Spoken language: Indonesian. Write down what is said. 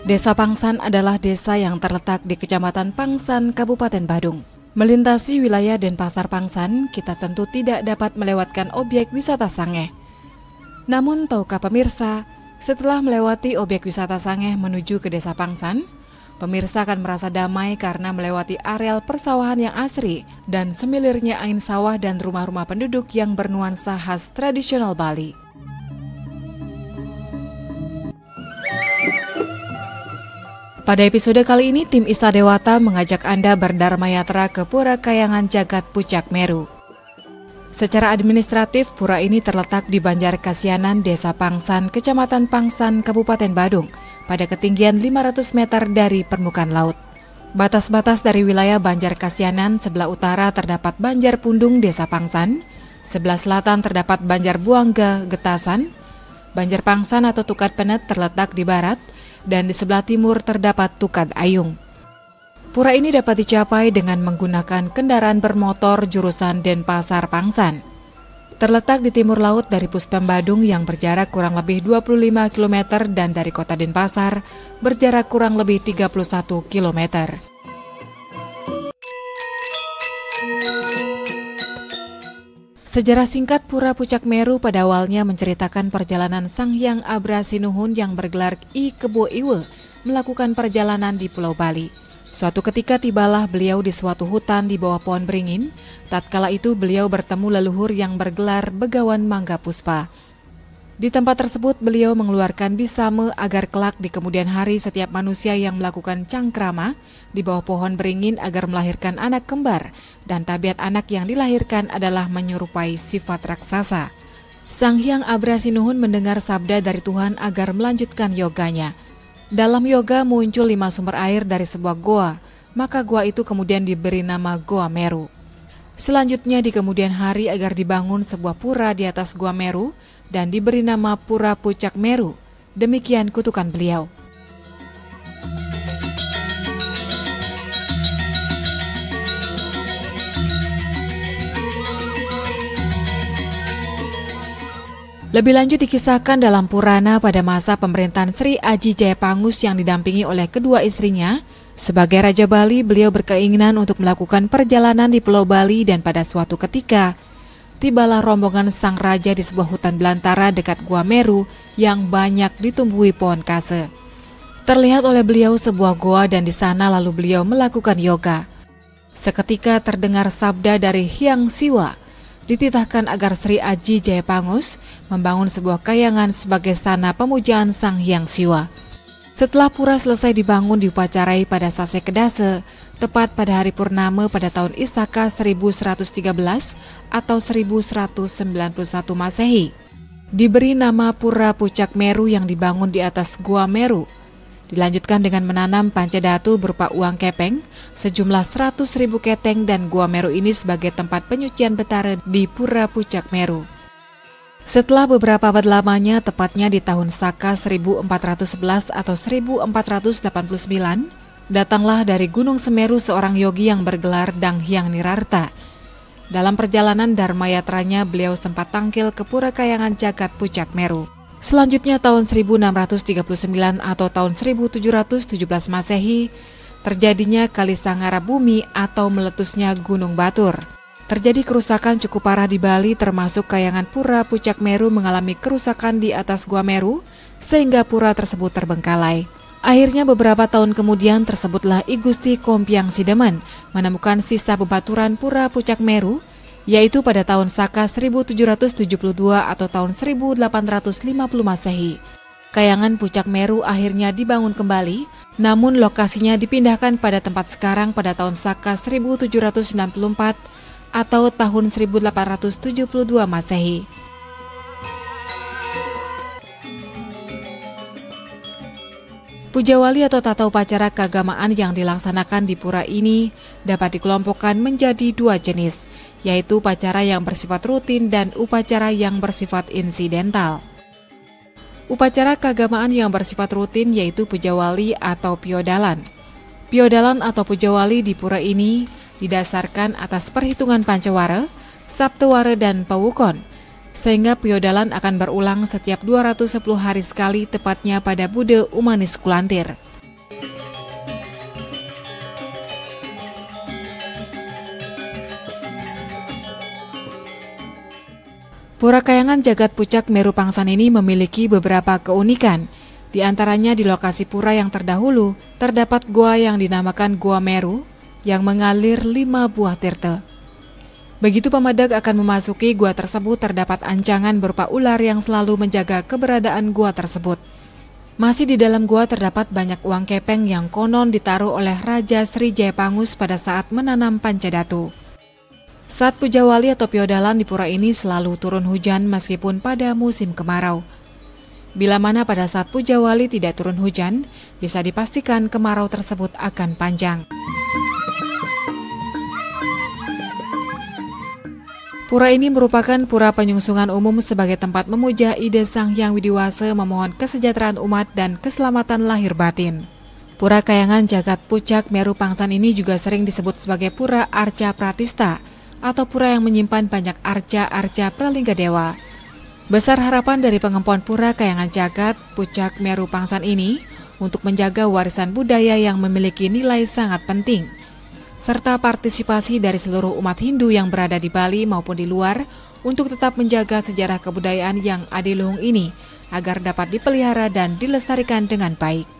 Desa Pangsan adalah desa yang terletak di Kecamatan Pangsan, Kabupaten Badung. Melintasi wilayah Denpasar Pangsan, kita tentu tidak dapat melewatkan objek wisata Sangeh. Namun tahukah pemirsa, setelah melewati objek wisata Sangeh menuju ke Desa Pangsan, pemirsa akan merasa damai karena melewati areal persawahan yang asri dan semilirnya angin sawah dan rumah-rumah penduduk yang bernuansa khas tradisional Bali. Pada episode kali ini, tim Ista Dewata mengajak Anda berdharma yatra ke Pura Kayangan Jagat Pucak Meru. Secara administratif, pura ini terletak di Banjarkasianan, Desa Pangsan, Kecamatan Pangsan, Kabupaten Badung, pada ketinggian 500 meter dari permukaan laut. Batas-batas dari wilayah Banjarkasianan, sebelah utara terdapat Banjar Pundung, Desa Pangsan, sebelah selatan terdapat Banjar Buangga, Getasan, Banjar Pangsan atau Tukat Penet terletak di barat, dan di sebelah timur terdapat Tukat Ayung. Pura ini dapat dicapai dengan menggunakan kendaraan bermotor jurusan Denpasar Pangsan. Terletak di timur laut dari Puspem Badung yang berjarak kurang lebih 25 km dan dari kota Denpasar berjarak kurang lebih 31 km. Sejarah singkat Pura Pucak Meru pada awalnya menceritakan perjalanan Sang Hyang Abrasinuhun yang bergelar I Kebo Iwe melakukan perjalanan di Pulau Bali. Suatu ketika tibalah beliau di suatu hutan di bawah pohon beringin. Tatkala itu beliau bertemu leluhur yang bergelar Begawan Mangga Puspa. Di tempat tersebut beliau mengeluarkan bisame agar kelak di kemudian hari setiap manusia yang melakukan cangkrama di bawah pohon beringin agar melahirkan anak kembar dan tabiat anak yang dilahirkan adalah menyerupai sifat raksasa. Sang Hyang Abrasinuhun mendengar sabda dari Tuhan agar melanjutkan yoganya. Dalam yoga muncul 5 sumber air dari sebuah goa, maka goa itu kemudian diberi nama Goa Meru. Selanjutnya di kemudian hari agar dibangun sebuah pura di atas Goa Meru dan diberi nama Pura Pucak Meru. Demikian kutukan beliau. Lebih lanjut dikisahkan dalam Purana pada masa pemerintahan Sri Aji Jayapangus yang didampingi oleh kedua istrinya. Sebagai Raja Bali, beliau berkeinginan untuk melakukan perjalanan di Pulau Bali dan pada suatu ketika, tibalah rombongan sang raja di sebuah hutan belantara dekat Gua Meru yang banyak ditumbuhi pohon kase. Terlihat oleh beliau sebuah goa dan di sana lalu beliau melakukan yoga. Seketika terdengar sabda dari Hyang Siwa, dititahkan agar Sri Aji Jayapangus membangun sebuah kayangan sebagai sana pemujaan Sang Hyang Siwa. Setelah pura selesai dibangun diupacarai pada Sase Kedase, tepat pada hari purnama pada tahun Isaka 1113 atau 1191 Masehi. Diberi nama Pura Pucak Meru yang dibangun di atas Gua Meru. Dilanjutkan dengan menanam pancadatu berupa uang kepeng, sejumlah 100.000 keteng dan Gua Meru ini sebagai tempat penyucian betara di Pura Pucak Meru. Setelah beberapa abad lamanya, tepatnya di tahun Saka 1411 atau 1489, datanglah dari Gunung Semeru seorang yogi yang bergelar Dang Hyang Nirarta. Dalam perjalanan dharma yatranya, beliau sempat tangkil ke Pura Kayangan Jagat Pucak Meru. Selanjutnya tahun 1639 atau tahun 1717 Masehi, terjadinya Kalisangara Bumi atau meletusnya Gunung Batur. Terjadi kerusakan cukup parah di Bali, termasuk Kayangan Pura Pucak Meru mengalami kerusakan di atas Gua Meru, sehingga pura tersebut terbengkalai. Akhirnya beberapa tahun kemudian tersebutlah I Gusti Kompiang Sidemen menemukan sisa bebaturan Pura Pucak Meru, yaitu pada tahun Saka 1772 atau tahun 1850 Masehi. Kayangan Pucak Meru akhirnya dibangun kembali, namun lokasinya dipindahkan pada tempat sekarang pada tahun Saka 1794 atau tahun 1872 Masehi. Pujawali atau tata upacara keagamaan yang dilaksanakan di pura ini dapat dikelompokkan menjadi 2 jenis, yaitu upacara yang bersifat rutin dan upacara yang bersifat insidental. Upacara keagamaan yang bersifat rutin yaitu pujawali atau piodalan. Piodalan atau pujawali di pura ini didasarkan atas perhitungan Pancawara, Saptawara, dan Pawukon, sehingga piodalan akan berulang setiap 210 hari sekali tepatnya pada Bude Umanis Kulantir. Pura Kayangan Jagat Pucak Meru Pangsan ini memiliki beberapa keunikan. Di antaranya di lokasi pura yang terdahulu, terdapat gua yang dinamakan Gua Meru yang mengalir 5 buah tirta. Begitu pemadag akan memasuki gua tersebut, terdapat ancangan berupa ular yang selalu menjaga keberadaan gua tersebut. Masih di dalam gua terdapat banyak uang kepeng yang konon ditaruh oleh Raja Sri Jayapangus pada saat menanam Pancadatu. Saat puja wali atau piodalan di pura ini selalu turun hujan meskipun pada musim kemarau. Bila mana pada saat puja wali tidak turun hujan, bisa dipastikan kemarau tersebut akan panjang. Pura ini merupakan pura penyungsungan umum sebagai tempat memuja ide Sang Hyang Widiwasa, memohon kesejahteraan umat dan keselamatan lahir batin. Pura Kayangan Jagat Pucak Meru Pangsan ini juga sering disebut sebagai Pura Arca Pratista atau pura yang menyimpan banyak arca-arca pralingga dewa. Besar harapan dari pengempuan Pura Kayangan Jagat Pucak Meru Pangsan ini untuk menjaga warisan budaya yang memiliki nilai sangat penting, serta partisipasi dari seluruh umat Hindu yang berada di Bali maupun di luar untuk tetap menjaga sejarah kebudayaan yang adiluhung ini agar dapat dipelihara dan dilestarikan dengan baik.